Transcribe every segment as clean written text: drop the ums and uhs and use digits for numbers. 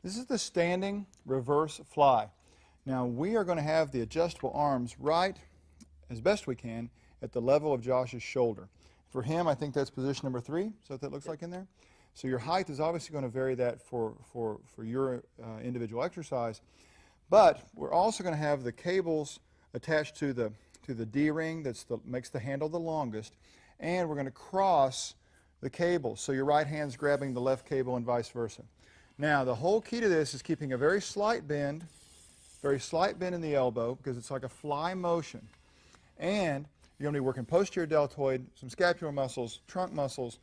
This is the standing reverse fly. Now we are going to have the adjustable arms right, as best we can, at the level of Josh's shoulder. For him, I think that's position number 3. So what that looks like in there. So your height is obviously going to vary that for your individual exercise. But we're also going to have the cables attached to the D-ring that makes the handle the longest. And we're going to cross the cable. So your right hand's grabbing the left cable and vice versa. Now the whole key to this is keeping a very slight bend in the elbow because it's like a fly motion. And you're going to be working posterior deltoid, some scapular muscles, trunk muscles,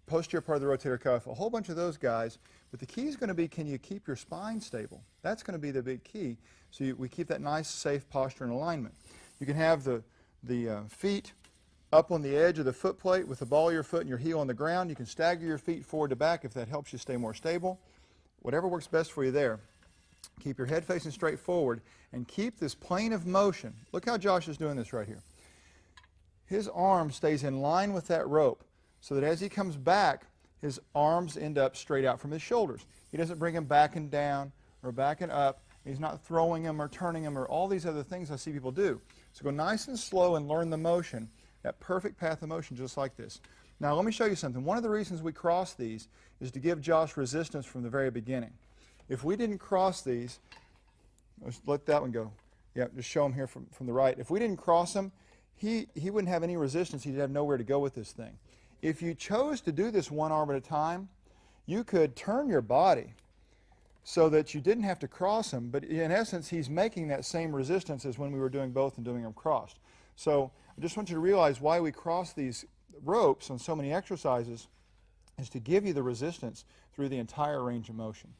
posterior part of the rotator cuff, a whole bunch of those guys. But the key is going to be, can you keep your spine stable? That's going to be the big key. So we keep that nice, safe posture and alignment. You can have the feet up on the edge of the foot plate with the ball of your foot and your heel on the ground. You can stagger your feet forward to back if that helps you stay more stable. Whatever works best for you there. Keep your head facing straight forward and keep this plane of motion. Look how Josh is doing this right here. His arm stays in line with that rope so that as he comes back, his arms end up straight out from his shoulders. He doesn't bring them back and down or back and up. He's not throwing them or turning them or all these other things I see people do. So go nice and slow and learn the motion, that perfect path of motion just like this. Now let me show you something. One of the reasons we cross these is to give Josh resistance from the very beginning. If we didn't cross these, let's let that one go. Yeah, just show him here from the right. If we didn't cross them, he wouldn't have any resistance. He'd have nowhere to go with this thing. If you chose to do this one arm at a time, you could turn your body so that you didn't have to cross him, but in essence, he's making that same resistance as when we were doing both and doing them crossed. So I just want you to realize why we cross these ropes on so many exercises is to give you the resistance through the entire range of motion.